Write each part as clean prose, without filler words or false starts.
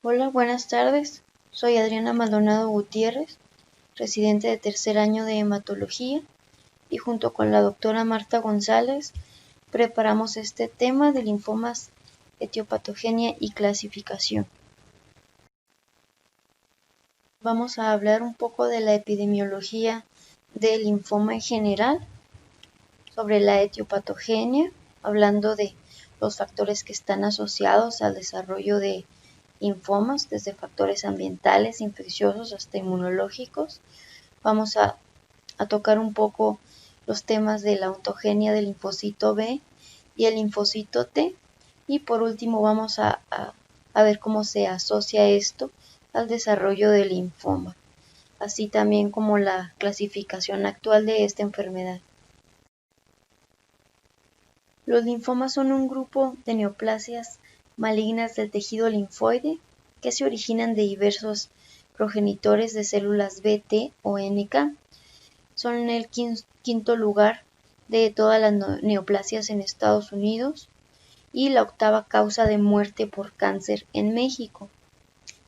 Hola, buenas tardes. Soy Adriana Maldonado Gutiérrez, residente de tercer año de hematología, y junto con la doctora Marta González preparamos este tema de linfomas, etiopatogenia y clasificación. Vamos a hablar un poco de la epidemiología del linfoma en general, sobre la etiopatogenia, hablando de los factores que están asociados al desarrollo de linfomas, desde factores ambientales, infecciosos hasta inmunológicos. Vamos a tocar un poco los temas de la ontogenia del linfocito B y el linfocito T. Y por último vamos a ver cómo se asocia esto al desarrollo del linfoma, así también como la clasificación actual de esta enfermedad. Los linfomas son un grupo de neoplasias malignas del tejido linfoide que se originan de diversos progenitores de células B, T o NK. Son el quinto lugar de todas las neoplasias en Estados Unidos y la octava causa de muerte por cáncer en México.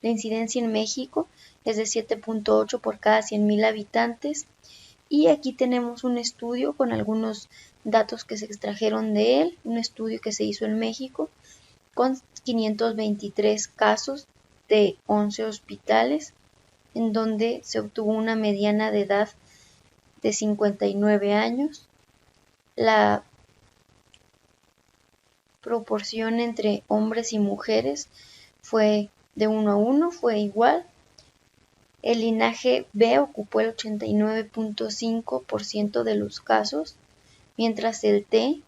La incidencia en México es de 7.8 por cada 100.000 habitantes. Y aquí tenemos un estudio con algunos datos que se extrajeron de él, un estudio que se hizo en México con 523 casos de 11 hospitales, en donde se obtuvo una mediana de edad de 59 años. La proporción entre hombres y mujeres fue de 1 a 1, fue igual. El linaje B ocupó el 89.5% de los casos, mientras el T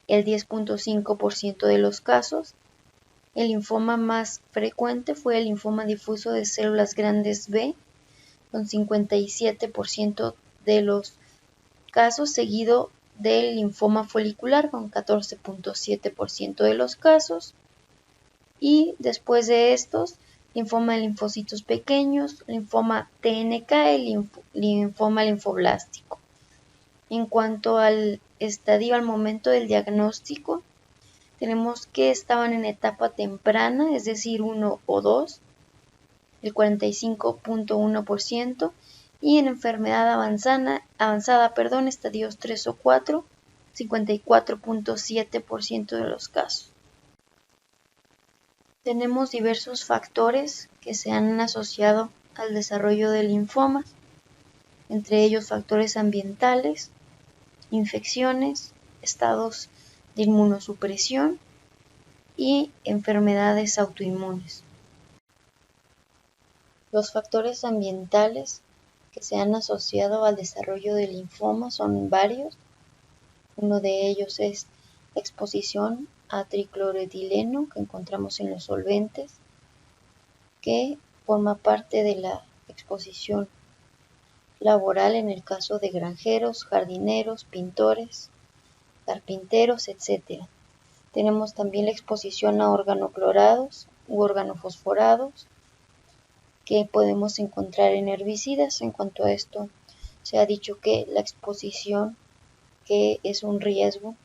el 10.5% de los casos. El linfoma más frecuente fue el linfoma difuso de células grandes B, con 57% de los casos, seguido del linfoma folicular, con 14.7% de los casos. Y después de estos, linfoma de linfocitos pequeños, linfoma TNK y linfoma linfoblástico. En cuanto al estadio al momento del diagnóstico, tenemos que estaban en etapa temprana, es decir, 1 o 2, el 45.1%, y en enfermedad avanzada, estadios 3 o 4, 54.7% de los casos. Tenemos diversos factores que se han asociado al desarrollo de linfomas, entre ellos factores ambientales, infecciones, estados de inmunosupresión y enfermedades autoinmunes. Los factores ambientales que se han asociado al desarrollo del linfoma son varios. Uno de ellos es la exposición a tricloretileno que encontramos en los solventes, que forma parte de la exposición laboral en el caso de granjeros, jardineros, pintores, carpinteros, etc. Tenemos también la exposición a organoclorados u organofosforados que podemos encontrar en herbicidas. En cuanto a esto, se ha dicho que la exposición que es un riesgo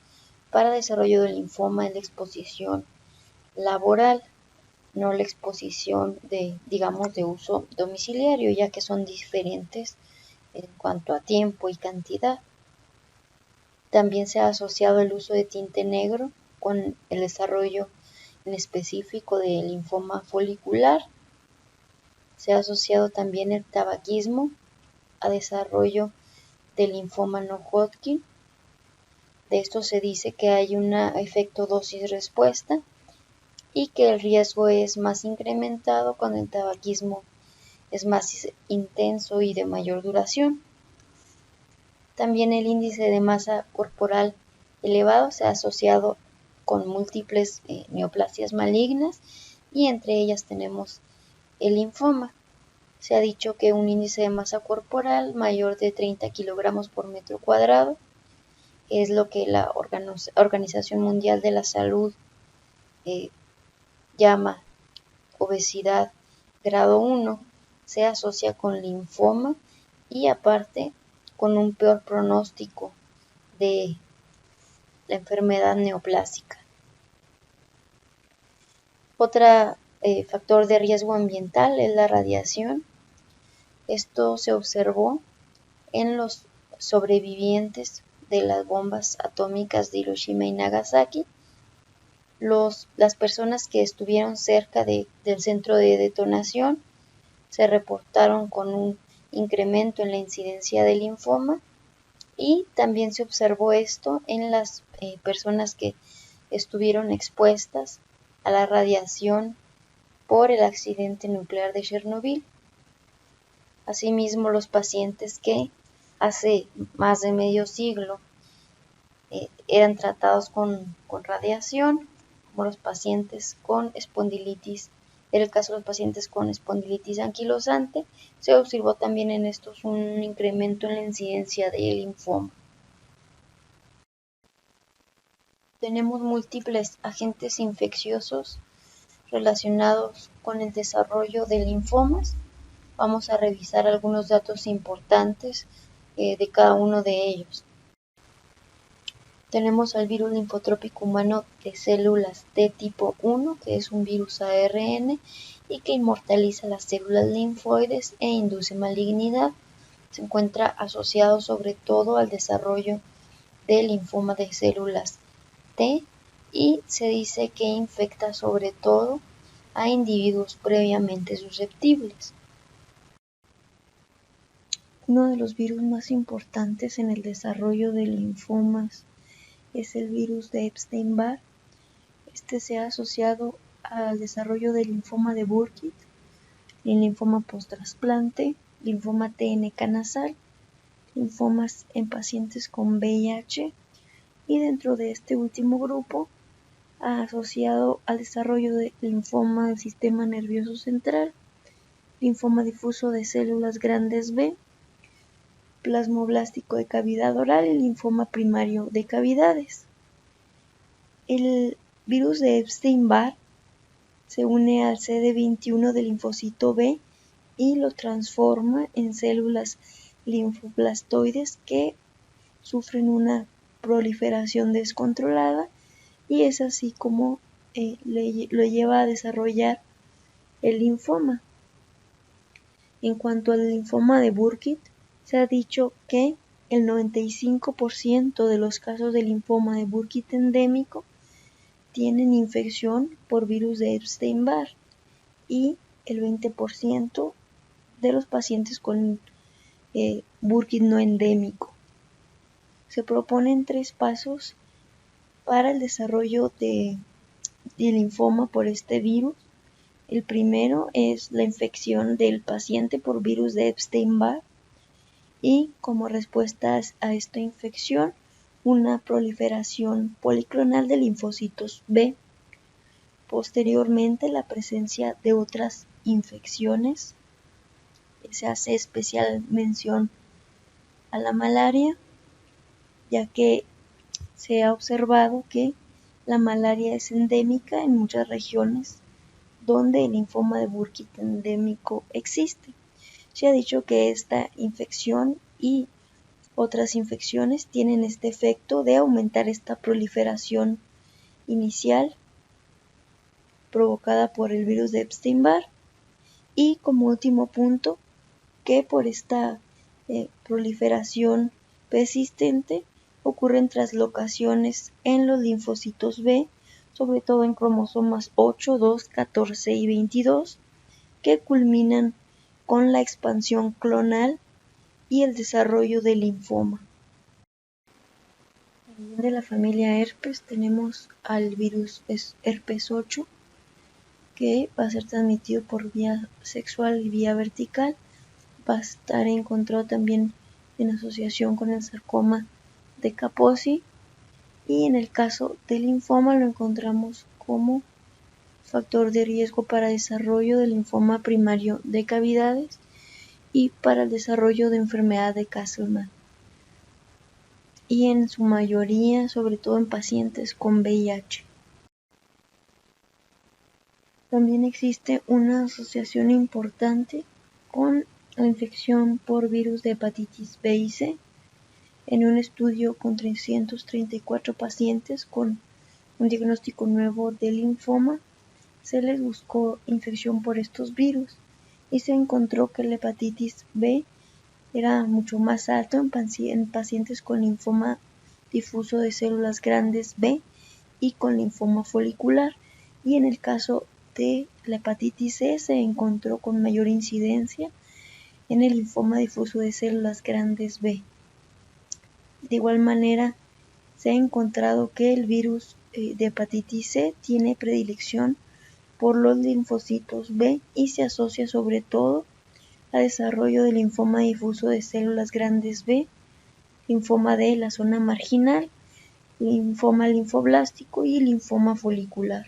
para el desarrollo del linfoma es la exposición laboral, no la exposición de uso domiciliario, ya que son diferentes en cuanto a tiempo y cantidad. También se ha asociado el uso de tinte negro con el desarrollo en específico del linfoma folicular. Se ha asociado también el tabaquismo a desarrollo del linfoma no-Hodgkin. De esto se dice que hay un efecto dosis-respuesta y que el riesgo es más incrementado cuando el tabaquismo es más intenso y de mayor duración. También el índice de masa corporal elevado se ha asociado con múltiples neoplasias malignas, y entre ellas tenemos el linfoma. Se ha dicho que un índice de masa corporal mayor de 30 kilogramos por metro cuadrado es lo que la Organización Mundial de la Salud llama obesidad grado 1, se asocia con linfoma y aparte con un peor pronóstico de la enfermedad neoplásica. Otra factor de riesgo ambiental es la radiación. Esto se observó en los sobrevivientes de las bombas atómicas de Hiroshima y Nagasaki. Las personas que estuvieron cerca del centro de detonación se reportaron con un incremento en la incidencia de linfoma, y también se observó esto en las personas que estuvieron expuestas a la radiación por el accidente nuclear de Chernobyl. Asimismo, los pacientes que hace más de medio siglo eran tratados con radiación, como los pacientes con espondilitis. En el caso de los pacientes con espondilitis anquilosante, se observó también en estos un incremento en la incidencia de linfoma. Tenemos múltiples agentes infecciosos relacionados con el desarrollo de linfomas. Vamos a revisar algunos datos importantes de cada uno de ellos. Tenemos al virus linfotrópico humano de células T tipo 1, que es un virus ARN y que inmortaliza las células linfoides e induce malignidad. Se encuentra asociado sobre todo al desarrollo del linfoma de células T y se dice que infecta sobre todo a individuos previamente susceptibles. Uno de los virus más importantes en el desarrollo de linfomas es el virus de Epstein-Barr. Este se ha asociado al desarrollo del linfoma de Burkitt, el linfoma post-trasplante, linfoma TNK nasal, linfomas en pacientes con VIH, y dentro de este último grupo ha asociado al desarrollo de linfoma del sistema nervioso central, linfoma difuso de células grandes B, plasmoblástico de cavidad oral y linfoma primario de cavidades. El virus de Epstein-Barr se une al CD21 del linfocito B y lo transforma en células linfoblastoides que sufren una proliferación descontrolada, y es así como lo lleva a desarrollar el linfoma. En cuanto al linfoma de Burkitt, se ha dicho que el 95% de los casos de linfoma de Burkitt endémico tienen infección por virus de Epstein-Barr y el 20% de los pacientes con Burkitt no endémico. Se proponen 3 pasos para el desarrollo de linfoma por este virus. El primero es la infección del paciente por virus de Epstein-Barr y como respuesta a esta infección, una proliferación policlonal de linfocitos B. Posteriormente, la presencia de otras infecciones. Se hace especial mención a la malaria, ya que se ha observado que la malaria es endémica en muchas regiones donde el linfoma de Burkitt endémico existe. Se ha dicho que esta infección y otras infecciones tienen este efecto de aumentar esta proliferación inicial provocada por el virus de Epstein-Barr, y como último punto, que por esta proliferación persistente ocurren translocaciones en los linfocitos B, sobre todo en cromosomas 8, 2, 14 y 22, que culminan con la expansión clonal y el desarrollo del linfoma. De la familia herpes tenemos al virus herpes 8, que va a ser transmitido por vía sexual y vía vertical. Va a estar encontrado también en asociación con el sarcoma de Kaposi, y en el caso del linfoma lo encontramos como factor de riesgo para desarrollo del linfoma primario de cavidades y para el desarrollo de enfermedad de Castleman, y en su mayoría, sobre todo en pacientes con VIH. También existe una asociación importante con la infección por virus de hepatitis B y C. En un estudio con 334 pacientes con un diagnóstico nuevo de linfoma, se les buscó infección por estos virus y se encontró que la hepatitis B era mucho más alto en pacientes con linfoma difuso de células grandes B y con linfoma folicular, y en el caso de la hepatitis C se encontró con mayor incidencia en el linfoma difuso de células grandes B. De igual manera, se ha encontrado que el virus de hepatitis C tiene predilección por los linfocitos B y se asocia sobre todo a desarrollo de linfoma difuso de células grandes B, linfoma de la zona marginal, linfoma linfoblástico y linfoma folicular.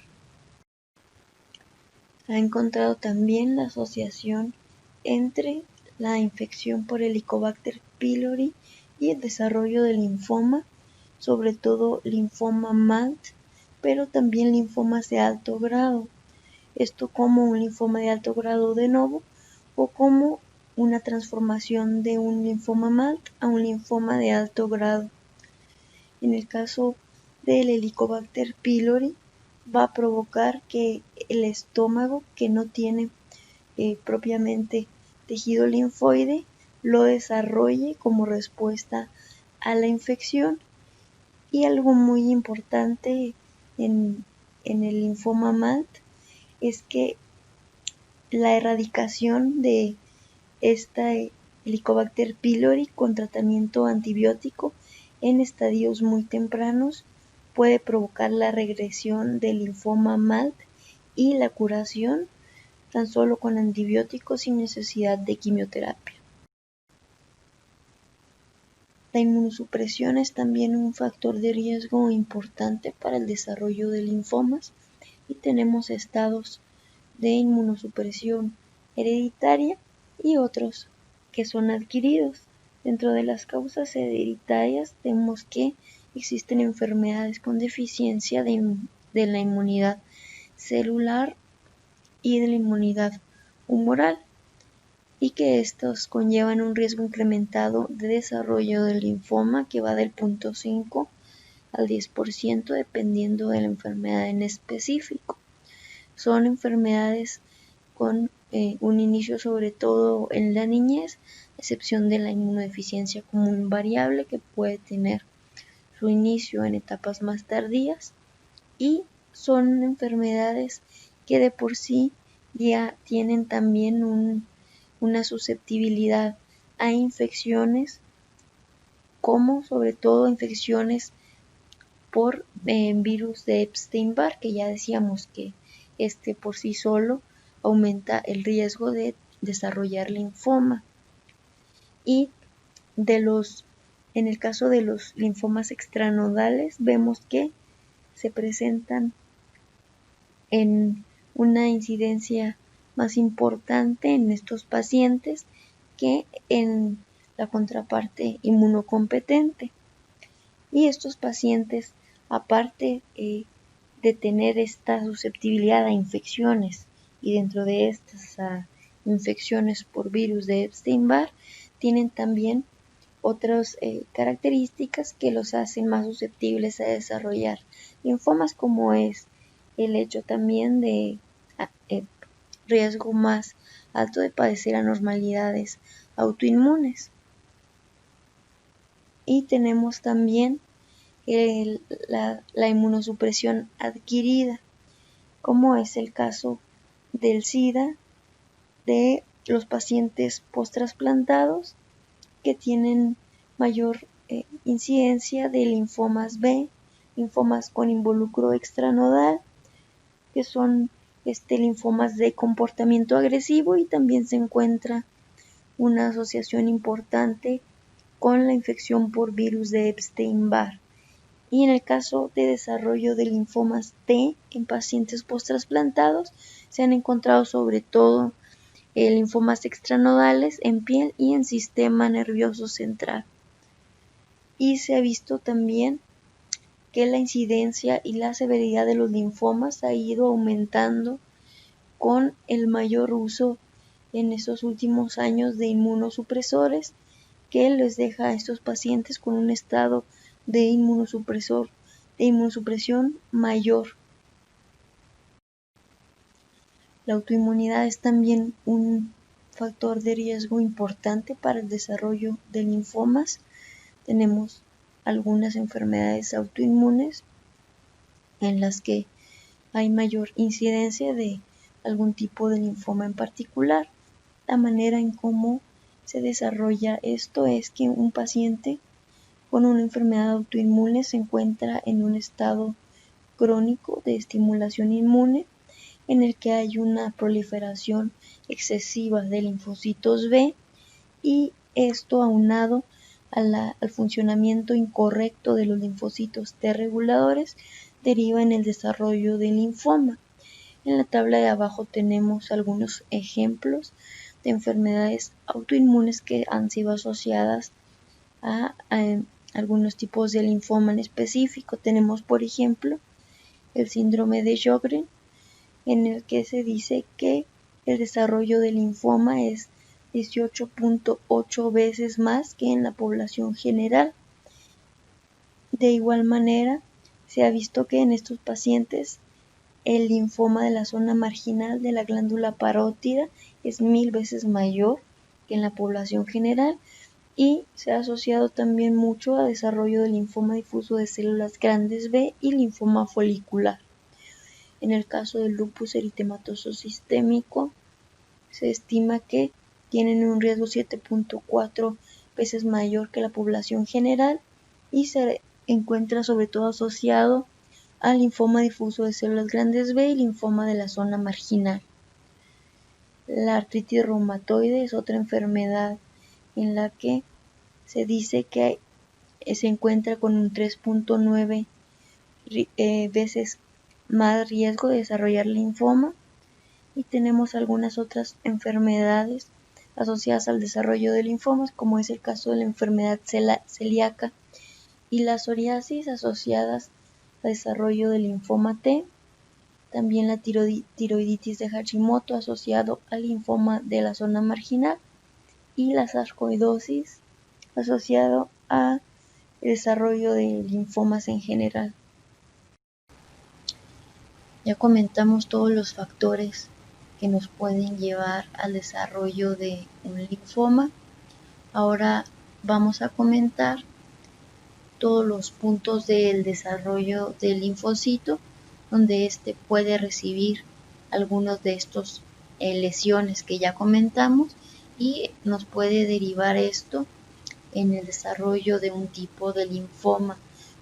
Ha encontrado también la asociación entre la infección por Helicobacter pylori y el desarrollo de linfoma, sobre todo linfoma MALT, pero también linfomas de alto grado. Esto como un linfoma de alto grado de novo o como una transformación de un linfoma MALT a un linfoma de alto grado. En el caso del Helicobacter pylori, va a provocar que el estómago, que no tiene propiamente tejido linfoide, lo desarrolle como respuesta a la infección. Y algo muy importante en el linfoma MALT es que la erradicación de esta Helicobacter pylori con tratamiento antibiótico en estadios muy tempranos puede provocar la regresión del linfoma MALT y la curación tan solo con antibióticos sin necesidad de quimioterapia. La inmunosupresión es también un factor de riesgo importante para el desarrollo de linfomas y tenemos estados de inmunosupresión hereditaria y otros que son adquiridos. Dentro de las causas hereditarias vemos que existen enfermedades con deficiencia de la inmunidad celular y de la inmunidad humoral, y que estos conllevan un riesgo incrementado de desarrollo del linfoma que va del 0.5 al 10% dependiendo de la enfermedad en específico. Son enfermedades con un inicio sobre todo en la niñez, a excepción de la inmunodeficiencia común variable que puede tener su inicio en etapas más tardías, y son enfermedades que de por sí ya tienen también una susceptibilidad a infecciones, como sobre todo infecciones por virus de Epstein-Barr, que ya decíamos que este por sí solo aumenta el riesgo de desarrollar linfoma. Y en el caso de los linfomas extranodales vemos que se presentan en una incidencia más importante en estos pacientes que en la contraparte inmunocompetente. Y estos pacientes, aparte de tener esta susceptibilidad a infecciones y dentro de estas infecciones por virus de Epstein-Barr, tienen también otras características que los hacen más susceptibles a desarrollar linfomas, como es el hecho también de riesgo más alto de padecer anormalidades autoinmunes. Y tenemos también la inmunosupresión adquirida, como es el caso del SIDA, de los pacientes post-trasplantados que tienen mayor incidencia de linfomas B, linfomas con involucro extranodal, que son linfomas de comportamiento agresivo, y también se encuentra una asociación importante con la infección por virus de Epstein-Barr. Y en el caso de desarrollo de linfomas T en pacientes post-trasplantados, se han encontrado sobre todo linfomas extranodales en piel y en sistema nervioso central. Y se ha visto también que la incidencia y la severidad de los linfomas ha ido aumentando con el mayor uso en estos últimos años de inmunosupresores, que les deja a estos pacientes con un estado de inmunosupresión mayor. La autoinmunidad es también un factor de riesgo importante para el desarrollo de linfomas. Tenemos algunas enfermedades autoinmunes en las que hay mayor incidencia de algún tipo de linfoma en particular. La manera en cómo se desarrolla esto es que un paciente con una enfermedad autoinmune se encuentra en un estado crónico de estimulación inmune en el que hay una proliferación excesiva de linfocitos B, y esto aunado al funcionamiento incorrecto de los linfocitos T reguladores deriva en el desarrollo del linfoma. En la tabla de abajo tenemos algunos ejemplos de enfermedades autoinmunes que han sido asociadas a algunos tipos de linfoma en específico. Tenemos, por ejemplo, el síndrome de Sjögren, en el que se dice que el desarrollo del linfoma es 18.8 veces más que en la población general. De igual manera, se ha visto que en estos pacientes el linfoma de la zona marginal de la glándula parótida es 1000 veces mayor que en la población general, y se ha asociado también mucho a desarrollo del linfoma difuso de células grandes B y linfoma folicular. En el caso del lupus eritematoso sistémico, se estima que tienen un riesgo 7.4 veces mayor que la población general y se encuentra sobre todo asociado al linfoma difuso de células grandes B y linfoma de la zona marginal. La artritis reumatoide es otra enfermedad en la que se dice que se encuentra con un 3.9 veces más riesgo de desarrollar linfoma, y tenemos algunas otras enfermedades asociadas al desarrollo de linfomas, como es el caso de la enfermedad celíaca y la psoriasis asociadas al desarrollo del linfoma T, también la tiroiditis de Hashimoto asociado al linfoma de la zona marginal, y la sarcoidosis asociado al desarrollo de linfomas en general. Ya comentamos todos los factores que nos pueden llevar al desarrollo de un linfoma. Ahora vamos a comentar todos los puntos del desarrollo del linfocito donde éste puede recibir algunos de estos lesiones que ya comentamos, y nos puede derivar esto en el desarrollo de un tipo de linfoma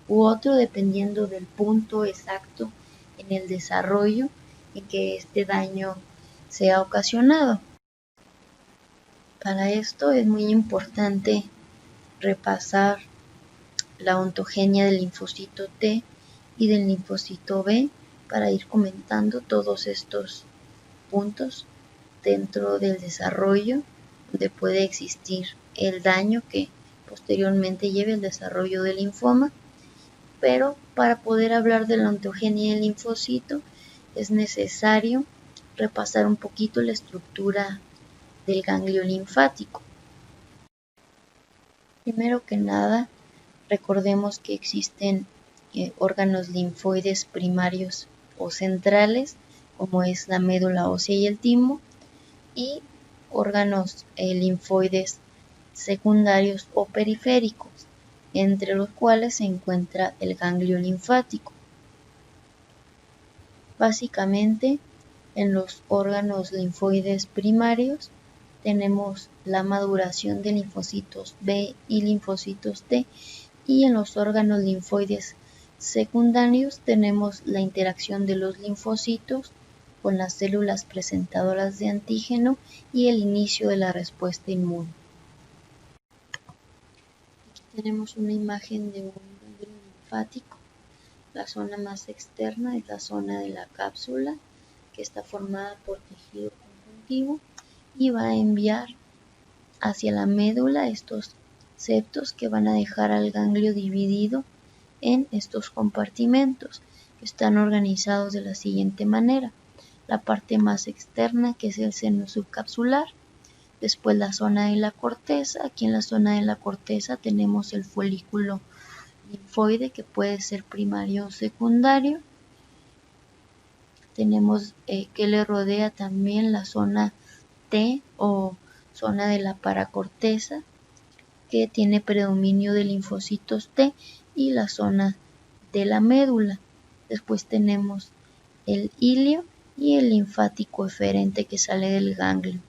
u otro, dependiendo del punto exacto en el desarrollo en que este daño sea ocasionado. Para esto es muy importante repasar la ontogenia del linfocito T y del linfocito B para ir comentando todos estos puntos dentro del desarrollo donde puede existir el daño que posteriormente lleve al desarrollo del linfoma. Pero para poder hablar de la ontogenia del linfocito es necesario repasar un poquito la estructura del ganglio linfático. Primero que nada, recordemos que existen órganos linfoides primarios o centrales, como es la médula ósea y el timo, y órganos linfoides secundarios o periféricos, entre los cuales se encuentra el ganglio linfático. Básicamente, en los órganos linfoides primarios tenemos la maduración de linfocitos B y linfocitos T, y en los órganos linfoides secundarios tenemos la interacción de los linfocitos con las células presentadoras de antígeno y el inicio de la respuesta inmune. Aquí tenemos una imagen de un ganglio linfático. La zona más externa es la zona de la cápsula, que está formada por tejido conjuntivo y va a enviar hacia la médula estos septos que van a dejar al ganglio dividido en estos compartimentos, que están organizados de la siguiente manera: la parte más externa, que es el seno subcapsular, después la zona de la corteza. Aquí en la zona de la corteza tenemos el folículo linfoide, que puede ser primario o secundario. tenemos que le rodea también la zona T o zona de la paracorteza, que tiene predominio de linfocitos T, y la zona de la médula. Después tenemos el hilio y el linfático eferente que sale del ganglio.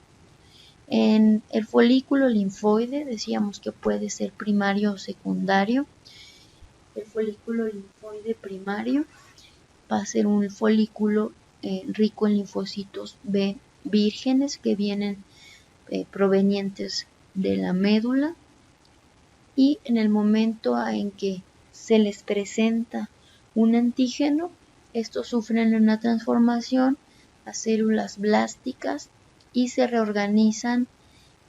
En el folículo linfoide decíamos que puede ser primario o secundario. El folículo linfoide primario va a ser un folículo rico en linfocitos B vírgenes que vienen provenientes de la médula, y en el momento en que se les presenta un antígeno, estos sufren una transformación a células blásticas y se reorganizan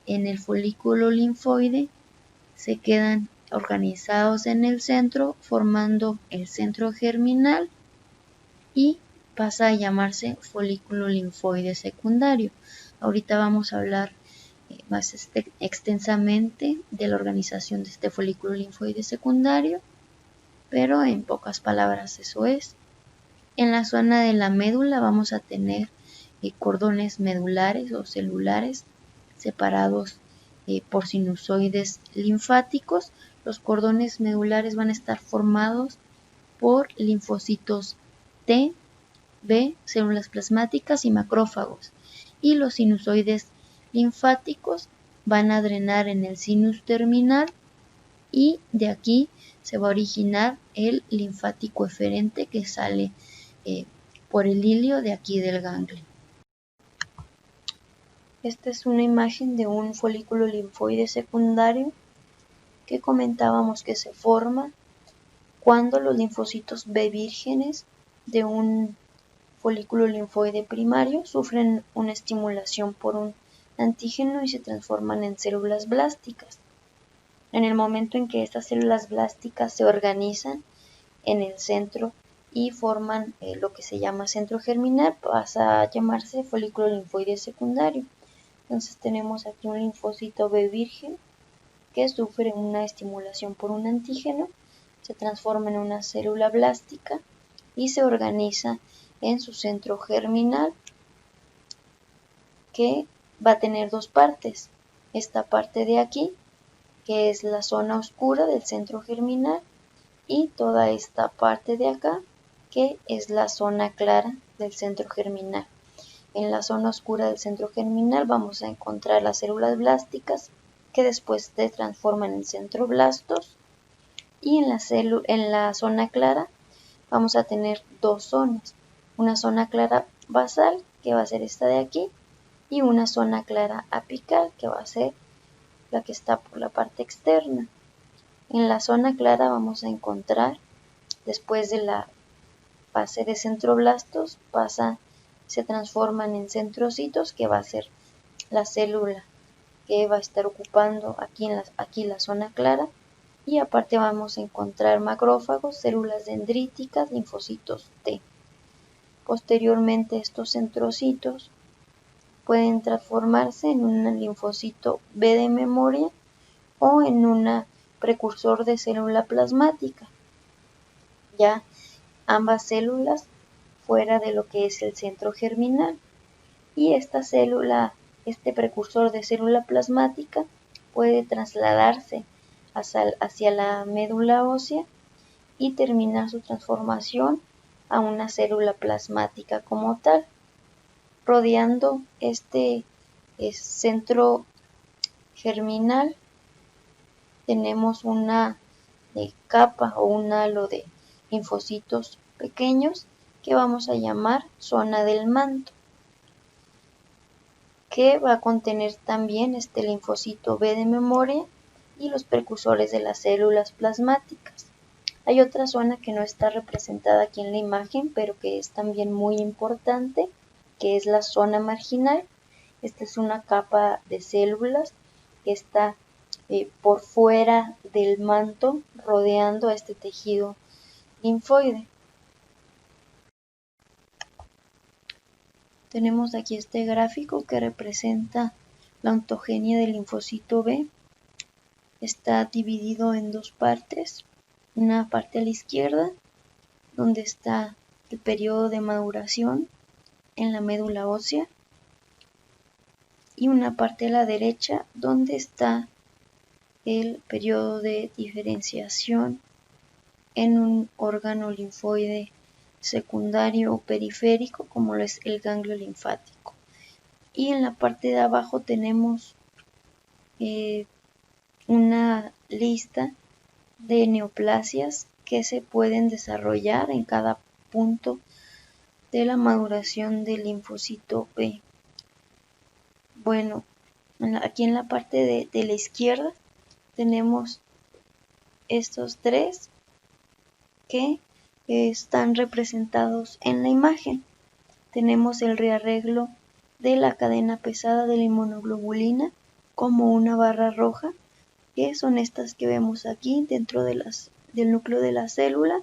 en el folículo linfoide, se quedan organizados en el centro formando el centro germinal y pasa a llamarse folículo linfoide secundario. Ahorita vamos a hablar más extensamente de la organización de este folículo linfoide secundario, pero en pocas palabras eso es. En la zona de la médula vamos a tener cordones medulares o celulares separados por sinusoides linfáticos. Los cordones medulares van a estar formados por linfocitos T, B, células plasmáticas y macrófagos, y los sinusoides linfáticos van a drenar en el sinus terminal, y de aquí se va a originar el linfático eferente que sale por el hilio de aquí del ganglio. Esta es una imagen de un folículo linfoide secundario que comentábamos que se forma cuando los linfocitos B vírgenes de un folículo linfoide primario sufren una estimulación por un antígeno y se transforman en células blásticas. En el momento en que estas células blásticas se organizan en el centro y forman lo que se llama centro germinal, pasa a llamarse folículo linfoide secundario. Entonces tenemos aquí un linfocito B virgen que sufre una estimulación por un antígeno, se transforma en una célula blástica y se organiza en su centro germinal, que va a tener dos partes. Esta parte de aquí, que es la zona oscura del centro germinal, y toda esta parte de acá, que es la zona clara del centro germinal. En la zona oscura del centro germinal vamos a encontrar las células blásticas, que después se transforman en centroblastos, y en la zona clara vamos a tener dos zonas, una zona clara basal, que va a ser esta de aquí, y una zona clara apical, que va a ser la que está por la parte externa. En la zona clara vamos a encontrar, después de la fase de centroblastos, se transforman en centrocitos, que va a ser la célula que va a estar ocupando aquí la zona clara, y aparte vamos a encontrar macrófagos, células dendríticas, linfocitos T. Posteriormente estos centrocitos pueden transformarse en un linfocito B de memoria o en un precursor de célula plasmática, ya ambas células fuera de lo que es el centro germinal. Y esta célula, este precursor de célula plasmática, puede trasladarse hacia la médula ósea y terminar su transformación a una célula plasmática como tal. Rodeando este centro germinal tenemos una capa o un halo de linfocitos pequeños que vamos a llamar zona del manto, que va a contener también este linfocito B de memoria y los precursores de las células plasmáticas. Hay otra zona que no está representada aquí en la imagen, pero que es también muy importante, que es la zona marginal. Esta es una capa de células que está por fuera del manto, rodeando a este tejido linfoide. Tenemos aquí este gráfico que representa la ontogenia del linfocito B. Está dividido en dos partes. Una parte a la izquierda, donde está el periodo de maduración, en la médula ósea y una parte a la derecha donde está el periodo de diferenciación en un órgano linfoide secundario o periférico como lo es el ganglio linfático. Y en la parte de abajo tenemos una lista de neoplasias que se pueden desarrollar en cada punto de la maduración del linfocito B. Bueno, aquí en la parte de la izquierda tenemos estos tres que están representados en la imagen. Tenemos el rearreglo de la cadena pesada de la inmunoglobulina como una barra roja, que son estas que vemos aquí dentro del núcleo de la célula,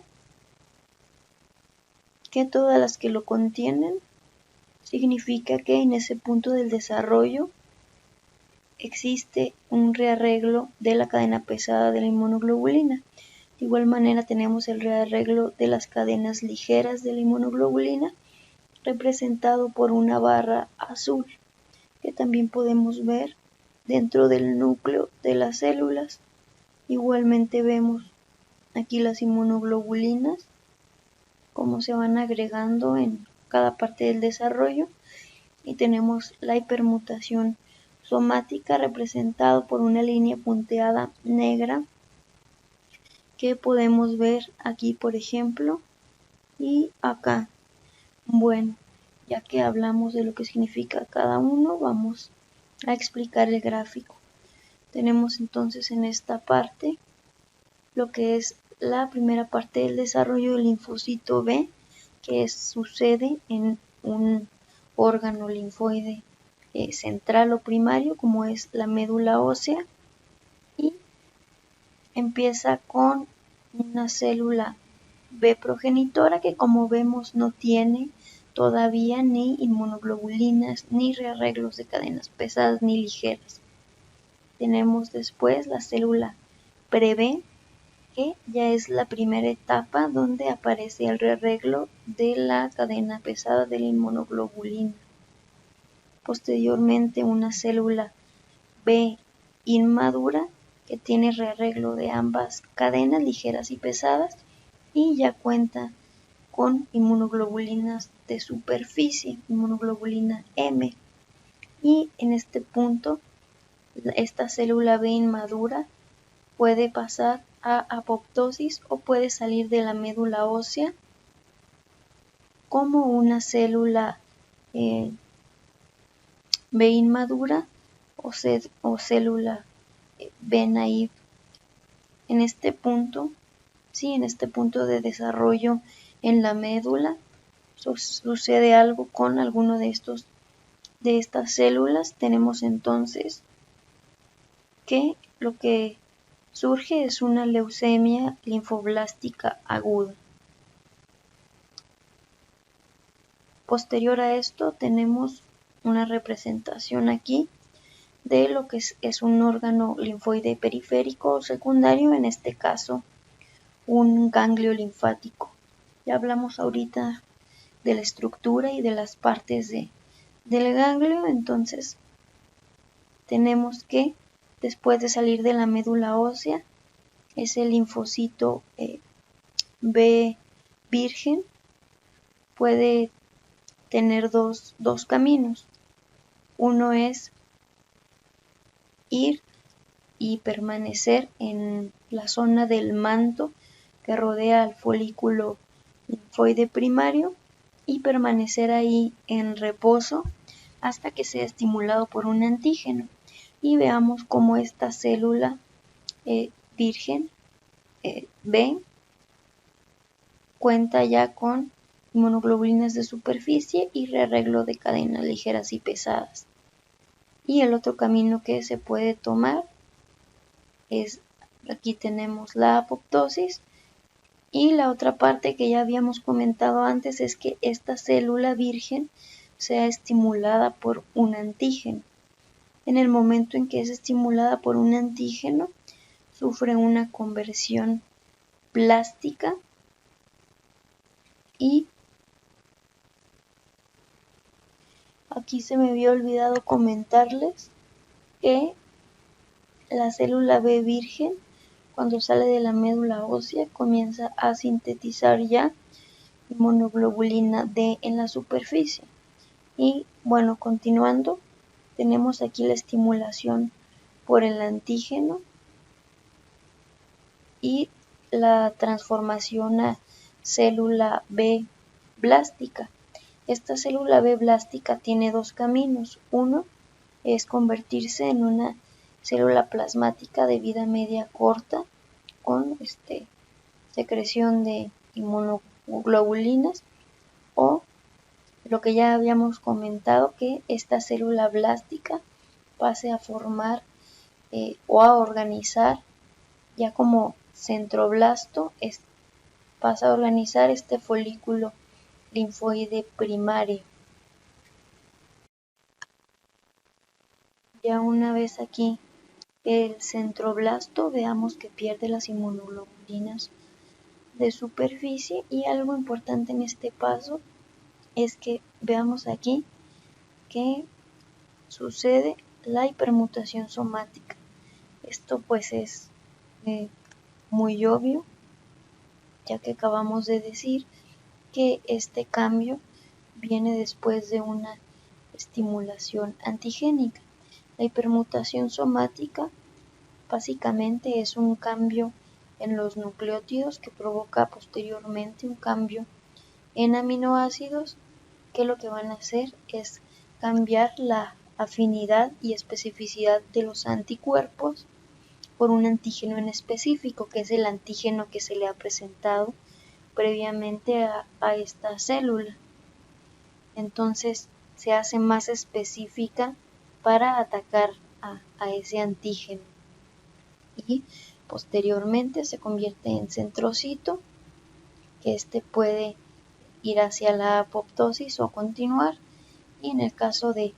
que todas las que lo contienen significa que en ese punto del desarrollo existe un rearreglo de la cadena pesada de la inmunoglobulina. De igual manera tenemos el rearreglo de las cadenas ligeras de la inmunoglobulina, representado por una barra azul, que también podemos ver dentro del núcleo de las células. Igualmente vemos aquí las inmunoglobulinas, cómo se van agregando en cada parte del desarrollo, y tenemos la hipermutación somática representado por una línea punteada negra que podemos ver aquí, por ejemplo, y acá. Bueno, ya que hablamos de lo que significa cada uno, vamos a explicar el gráfico. Tenemos entonces en esta parte lo que es la primera parte del desarrollo del linfocito B, que sucede en un órgano linfoide central o primario, como es la médula ósea, y empieza con una célula B progenitora que, como vemos, no tiene todavía ni inmunoglobulinas, ni rearreglos de cadenas pesadas ni ligeras. Tenemos después la célula pre-B, que ya es la primera etapa donde aparece el rearreglo de la cadena pesada de la inmunoglobulina. Posteriormente una célula B inmadura que tiene rearreglo de ambas cadenas ligeras y pesadas y ya cuenta con inmunoglobulinas de superficie, inmunoglobulina M. Y en este punto esta célula B inmadura puede pasar a apoptosis o puede salir de la médula ósea como una célula B inmadura o célula B naive. En este punto de desarrollo en la médula sucede algo con alguno de estas células. Tenemos entonces que lo que surge es una leucemia linfoblástica aguda. Posterior a esto tenemos una representación aquí de lo que es un órgano linfoide periférico o secundario, en este caso un ganglio linfático. Ya hablamos ahorita de la estructura y de las partes del ganglio. Entonces tenemos que después de salir de la médula ósea, ese linfocito B virgen puede tener dos caminos. Uno es ir y permanecer en la zona del manto que rodea al folículo linfoide primario y permanecer ahí en reposo hasta que sea estimulado por un antígeno. Y veamos cómo esta célula virgen B cuenta ya con inmunoglobulinas de superficie y rearreglo de cadenas ligeras y pesadas. Y el otro camino que se puede tomar es, aquí tenemos la apoptosis, y la otra parte que ya habíamos comentado antes es que esta célula virgen sea estimulada por un antígeno. En el momento en que es estimulada por un antígeno, sufre una conversión plástica y aquí se me había olvidado comentarles que la célula B virgen, cuando sale de la médula ósea, comienza a sintetizar ya inmunoglobulina D en la superficie. Y bueno, continuando, tenemos aquí la estimulación por el antígeno y la transformación a célula B blástica. Esta célula B blástica tiene dos caminos. Uno es convertirse en una célula plasmática de vida media corta con secreción de inmunoglobulinas, o lo que ya habíamos comentado, que esta célula blástica pase a formar o a organizar ya como centroblasto, pasa a organizar este folículo linfoide primario. Ya una vez aquí el centroblasto, veamos que pierde las inmunoglobulinas de superficie, y algo importante en este paso es que veamos aquí que sucede la hipermutación somática. Esto pues es muy obvio, ya que acabamos de decir que este cambio viene después de una estimulación antigénica. La hipermutación somática básicamente es un cambio en los nucleótidos que provoca posteriormente un cambio en aminoácidos, que lo que van a hacer es cambiar la afinidad y especificidad de los anticuerpos por un antígeno en específico, que es el antígeno que se le ha presentado previamente a esta célula. Entonces se hace más específica para atacar a ese antígeno, y posteriormente se convierte en centrocito, que puede ir hacia la apoptosis o continuar, y en el caso de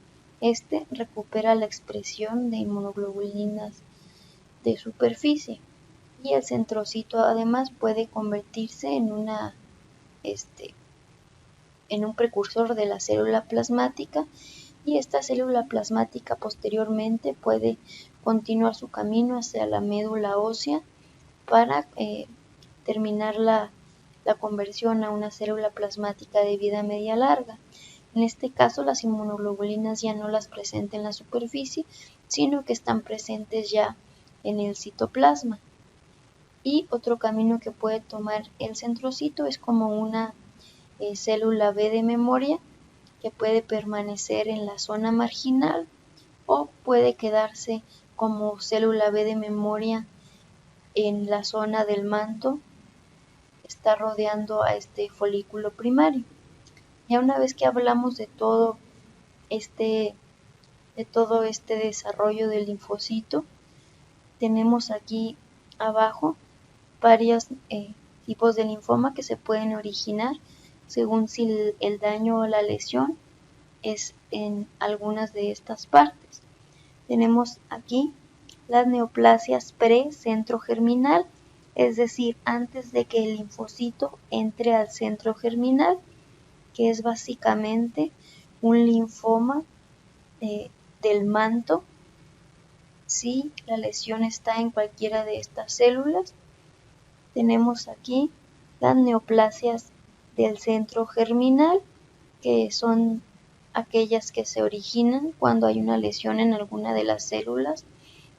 recupera la expresión de inmunoglobulinas de superficie, y el centrocito además puede convertirse en un precursor de la célula plasmática, y esta célula plasmática posteriormente puede continuar su camino hacia la médula ósea para terminar la conversión a una célula plasmática de vida media larga. En este caso, las inmunoglobulinas ya no las presenta en la superficie, sino que están presentes ya en el citoplasma. Y otro camino que puede tomar el centrocito es como una célula B de memoria, que puede permanecer en la zona marginal o puede quedarse como célula B de memoria en la zona del manto que está rodeando a este folículo primario. Ya una vez que hablamos de todo este desarrollo del linfocito, tenemos aquí abajo varios tipos de linfoma que se pueden originar según si el daño o la lesión es en algunas de estas partes. Tenemos aquí las neoplasias pre-centro germinal, es decir, antes de que el linfocito entre al centro germinal, que es básicamente un linfoma del manto. Si la lesión está en cualquiera de estas células, tenemos aquí las neoplasias del centro germinal, que son aquellas que se originan cuando hay una lesión en alguna de las células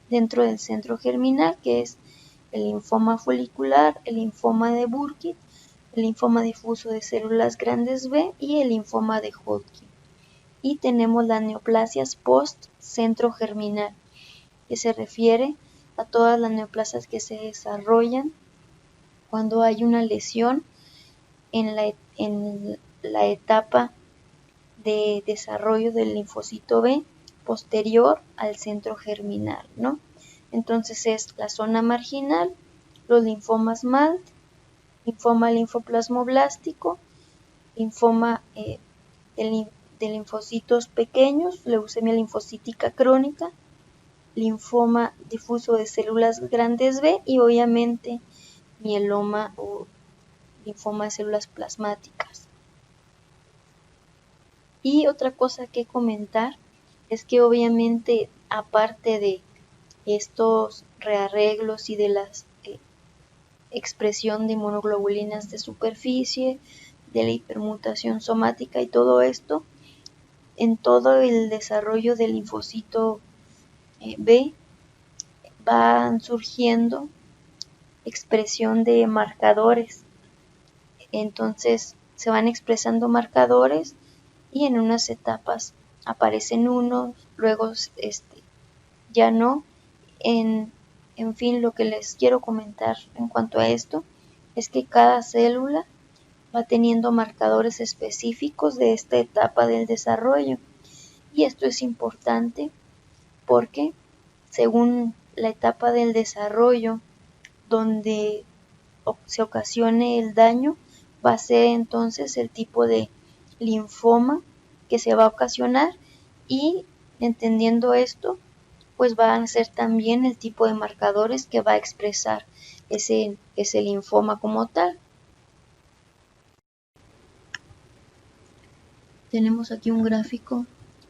dentro del centro germinal, que es el linfoma folicular, el linfoma de Burkitt, el linfoma difuso de células grandes B y el linfoma de Hodgkin. Y tenemos las neoplasias post-centro germinal, que se refiere a todas las neoplasias que se desarrollan cuando hay una lesión en la etapa de desarrollo del linfocito B posterior al centro germinal, ¿no? Entonces es la zona marginal, los linfomas MALT, linfoma linfoplasmoblástico, linfoma de linfocitos pequeños, leucemia linfocítica crónica, linfoma difuso de células grandes B y obviamente mieloma o linfoma de células plasmáticas. Y otra cosa que comentar es que obviamente aparte de estos rearreglos y de la expresión de inmunoglobulinas de superficie, de la hipermutación somática y todo esto, en todo el desarrollo del linfocito B van surgiendo expresión de marcadores. Entonces se van expresando marcadores y en unas etapas aparecen unos, luego ya no. En fin, lo que les quiero comentar en cuanto a esto es que cada célula va teniendo marcadores específicos de esta etapa del desarrollo. Y esto es importante porque según la etapa del desarrollo donde se ocasione el daño, va a ser entonces el tipo de linfoma que se va a ocasionar, y entendiendo esto, pues van a ser también el tipo de marcadores que va a expresar ese linfoma como tal. Tenemos aquí un gráfico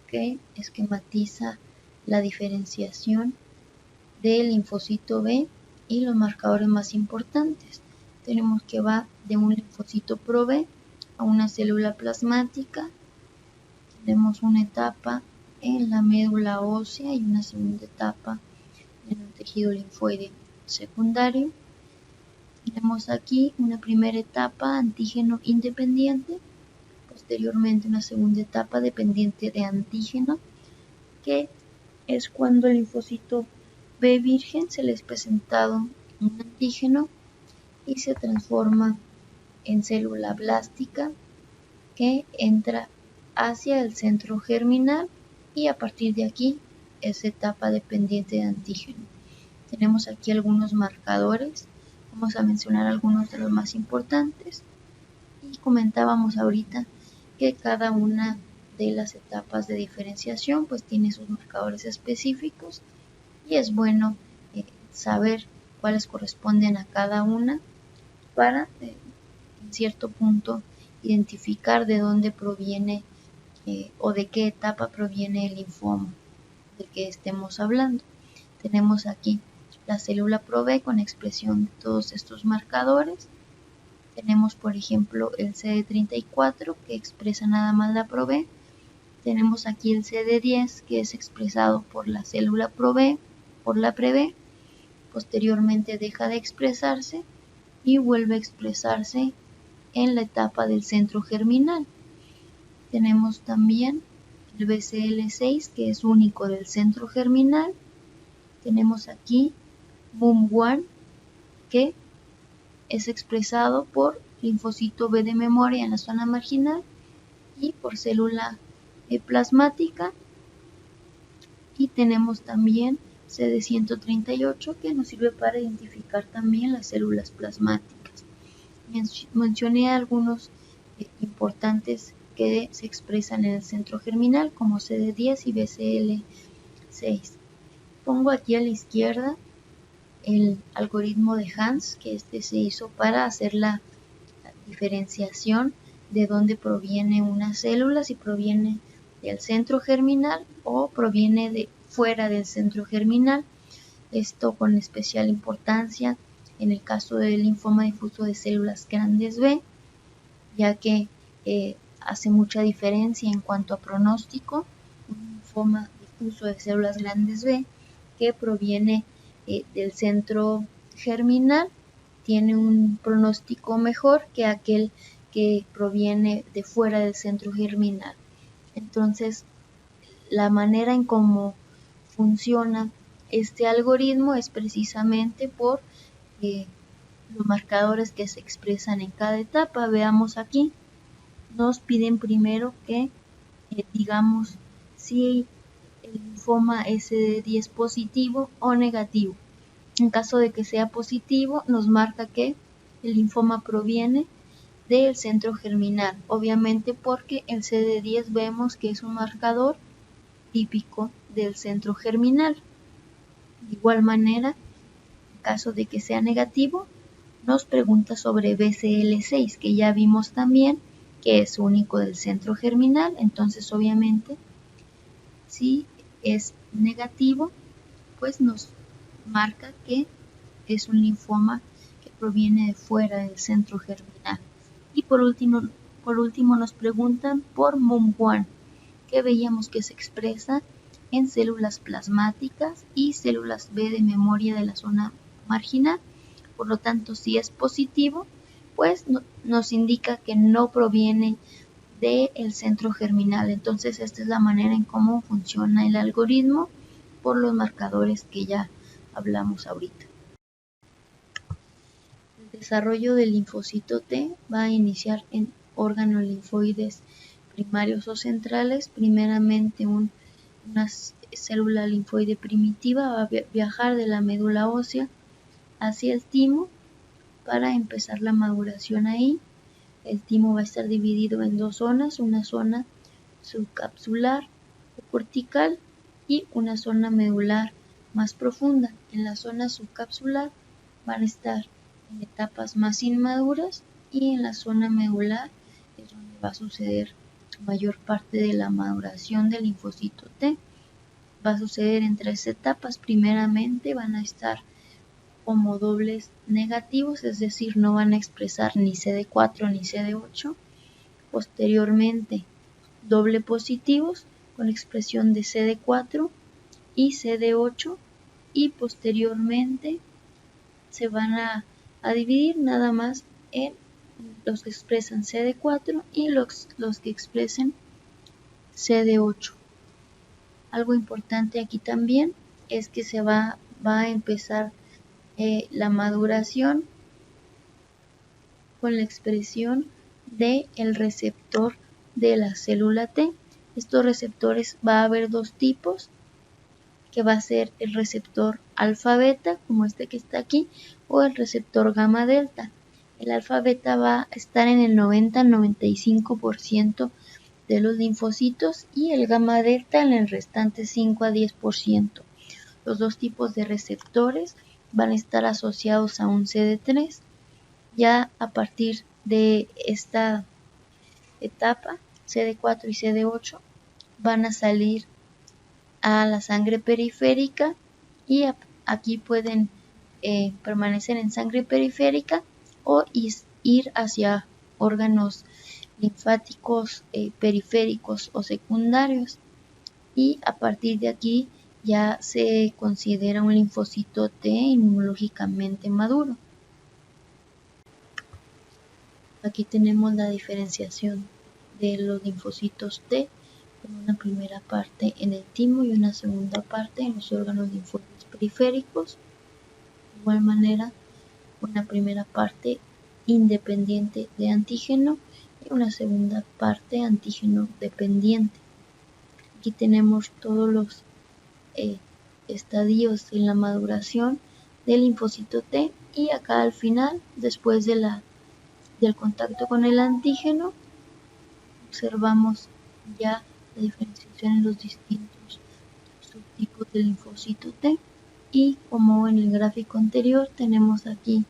que esquematiza la diferenciación del linfocito B y los marcadores más importantes. Tenemos que va de un linfocito pro B a una célula plasmática. Tenemos una etapa en la médula ósea y una segunda etapa en el tejido linfoide secundario. Tenemos aquí una primera etapa antígeno independiente, posteriormente una segunda etapa dependiente de antígeno, que es cuando el linfocito B virgen se le es presentado un antígeno y se transforma en célula blástica que entra hacia el centro germinal, y a partir de aquí es etapa dependiente de antígeno. Tenemos aquí algunos marcadores, vamos a mencionar algunos de los más importantes, y comentábamos ahorita que cada una de las etapas de diferenciación pues tiene sus marcadores específicos, y es bueno saber cuáles corresponden a cada una para en cierto punto identificar de dónde proviene o de qué etapa proviene el linfoma del que estemos hablando. Tenemos aquí la célula pro B con expresión de todos estos marcadores. Tenemos por ejemplo el CD34 que expresa nada más la pro B. Tenemos aquí el CD10 que es expresado por la célula pro B, por la pre-B. Posteriormente deja de expresarse y vuelve a expresarse en la etapa del centro germinal. Tenemos también el BCL6 que es único del centro germinal. Tenemos aquí MUM1 que es expresado por linfocito B de memoria en la zona marginal y por célula plasmática. Y tenemos también CD138 que nos sirve para identificar también las células plasmáticas. Mencioné algunos importantes que se expresan en el centro germinal como CD10 y BCL6. Pongo aquí a la izquierda el algoritmo de Hans, que se hizo para hacer la diferenciación de dónde proviene una célula, si proviene del centro germinal o proviene de fuera del centro germinal. Esto con especial importancia en el caso del linfoma difuso de células grandes B, ya que hace mucha diferencia en cuanto a pronóstico. Un linfoma difuso de células grandes B que proviene del centro germinal tiene un pronóstico mejor que aquel que proviene de fuera del centro germinal. Entonces, la manera en cómo funciona este algoritmo es precisamente por los marcadores que se expresan en cada etapa. Veamos aquí, nos piden primero que digamos si el linfoma es CD10 positivo o negativo. En caso de que sea positivo, nos marca que el linfoma proviene del centro germinal, obviamente porque el CD10 vemos que es un marcador típico del centro germinal. De igual manera, en caso de que sea negativo, nos pregunta sobre BCL6, que ya vimos también que es único del centro germinal. Entonces obviamente si es negativo, pues nos marca que es un linfoma que proviene de fuera del centro germinal. Y por último nos preguntan por MUM1, que veíamos que se expresa en células plasmáticas y células B de memoria de la zona marginal. Por lo tanto, si es positivo, pues nos indica que no proviene del centro germinal. Entonces, esta es la manera en cómo funciona el algoritmo por los marcadores que ya hablamos ahorita. El desarrollo del linfocito T va a iniciar en órganos linfoides primarios o centrales. Primeramente una célula linfoide primitiva va a viajar de la médula ósea hacia el timo para empezar la maduración ahí. El timo va a estar dividido en dos zonas, una zona subcapsular o cortical y una zona medular más profunda. En la zona subcapsular van a estar en etapas más inmaduras y en la zona medular es donde va a suceder mayor parte de la maduración del linfocito T. Va a suceder en tres etapas. Primeramente van a estar como dobles negativos, es decir, no van a expresar ni CD4 ni CD8. Posteriormente, doble positivos con expresión de CD4 y CD8, y posteriormente se van a dividir nada más en los que expresan CD4 y los que expresen CD8. Algo importante aquí también es que se va a empezar la maduración con la expresión del receptor de la célula T. Estos receptores va a haber dos tipos, que va a ser el receptor alfa beta, como este que está aquí, o el receptor gamma delta. El alfa beta va a estar en el 90-95% de los linfocitos y el gamma delta en el restante 5 a 10%. Los dos tipos de receptores van a estar asociados a un CD3. Ya a partir de esta etapa, CD4 y CD8 van a salir a la sangre periférica y aquí pueden permanecer en sangre periférica o ir hacia órganos linfáticos periféricos o secundarios, y a partir de aquí ya se considera un linfocito T inmunológicamente maduro. Aquí tenemos la diferenciación de los linfocitos T, con una primera parte en el timo y una segunda parte en los órganos linfóides periféricos. De igual manera, una primera parte independiente de antígeno y una segunda parte antígeno dependiente. Aquí tenemos todos los estadios en la maduración del linfocito T, y acá al final, después del contacto con el antígeno, observamos ya la diferenciación en los distintos subtipos del linfocito T, y como en el gráfico anterior tenemos aquí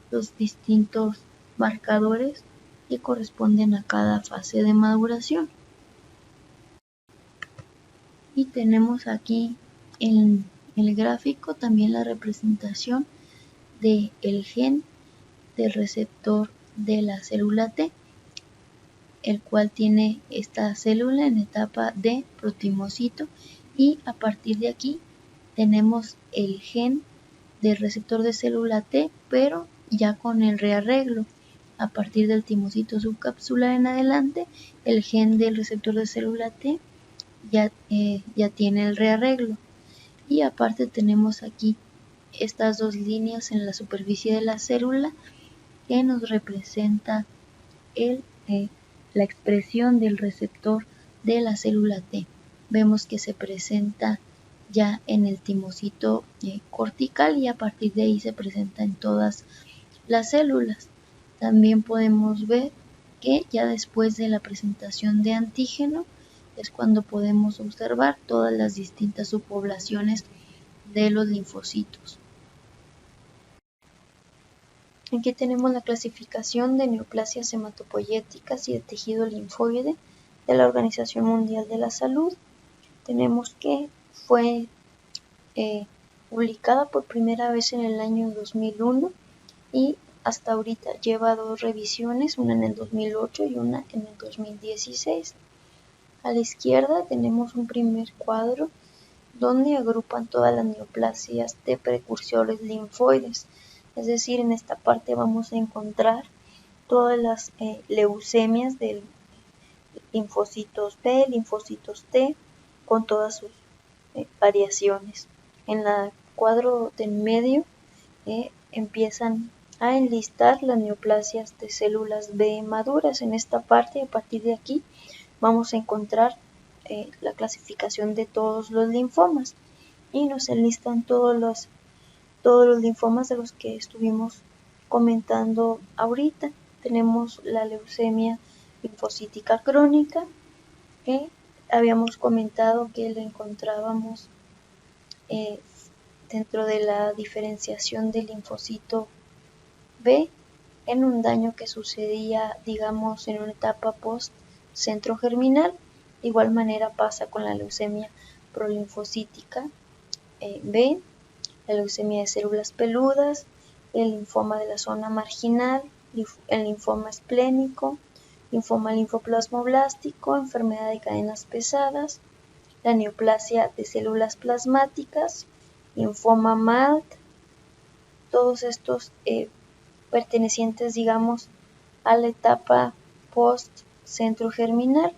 los distintos marcadores que corresponden a cada fase de maduración. Y tenemos aquí en el gráfico también la representación del gen del receptor de la célula T, el cual tiene esta célula en etapa de protimocito, y a partir de aquí tenemos el gen del receptor de célula T, pero ya con el rearreglo. A partir del timocito subcapsular en adelante, el gen del receptor de célula T ya tiene el rearreglo. Y aparte tenemos aquí estas dos líneas en la superficie de la célula que nos representa la expresión del receptor de la célula T. Vemos que se presenta ya en el timocito cortical, y a partir de ahí se presenta en todas las células. También podemos ver que ya después de la presentación de antígeno es cuando podemos observar todas las distintas subpoblaciones de los linfocitos. Aquí tenemos la clasificación de neoplasias hematopoyéticas y de tejido linfoide de la Organización Mundial de la Salud. Tenemos que fue publicada por primera vez en el año 2001 y hasta ahorita lleva 2 revisiones, una en el 2008 y una en el 2016. A la izquierda tenemos un primer cuadro donde agrupan todas las neoplasias de precursores linfoides. Es decir, en esta parte vamos a encontrar todas las leucemias de linfocitos B, linfocitos T, con todas sus variaciones. En el cuadro del medio empiezan a enlistar las neoplasias de células B maduras. En esta parte, a partir de aquí, vamos a encontrar la clasificación de todos los linfomas y nos enlistan todos los linfomas de los que estuvimos comentando ahorita. Tenemos la leucemia linfocítica crónica, que habíamos comentado que la encontrábamos dentro de la diferenciación del linfocito B en un daño que sucedía, digamos, en una etapa post-centro germinal. De igual manera pasa con la leucemia prolinfocítica B, la leucemia de células peludas, el linfoma de la zona marginal, el linfoma esplénico, linfoma linfoplasmoblástico, enfermedad de cadenas pesadas, la neoplasia de células plasmáticas, linfoma MALT, todos estos pertenecientes, digamos, a la etapa post-centro germinal.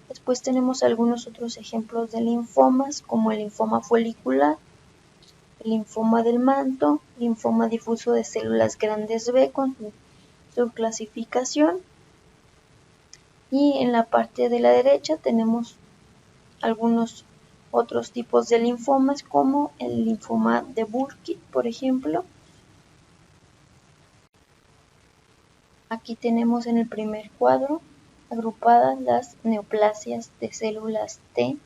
Después tenemos algunos otros ejemplos de linfomas, como el linfoma folicular, el linfoma del manto, linfoma difuso de células grandes B con su subclasificación. Y en la parte de la derecha tenemos algunos otros tipos de linfomas, como el linfoma de Burkitt, por ejemplo. Aquí tenemos en el primer cuadro agrupadas las neoplasias de células T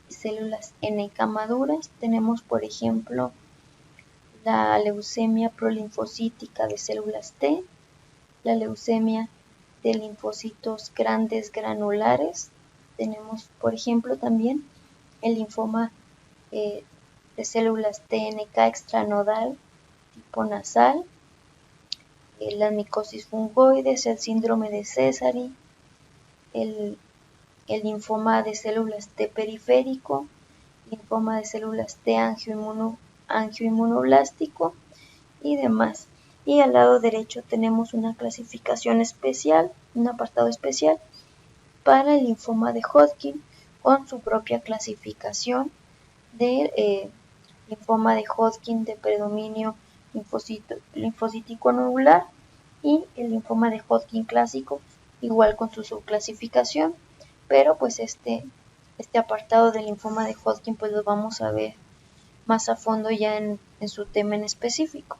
y células NK maduras. Tenemos, por ejemplo, la leucemia prolinfocítica de células T, la leucemia de linfocitos grandes granulares. Tenemos, por ejemplo, también el linfoma de células TNK extranodal tipo nasal, la micosis fungoides, el síndrome de Sézary, el linfoma de células T periférico, linfoma de células T angioinmunoblástico y demás. Y al lado derecho tenemos una clasificación especial, un apartado especial para el linfoma de Hodgkin, con su propia clasificación de linfoma de Hodgkin de predominio linfocítico anular y el linfoma de Hodgkin clásico, igual con su subclasificación, pero pues este apartado del linfoma de Hodgkin pues lo vamos a ver más a fondo ya en su tema en específico.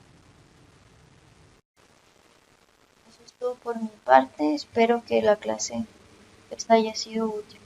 Eso es todo por mi parte, espero que la clase les haya sido útil.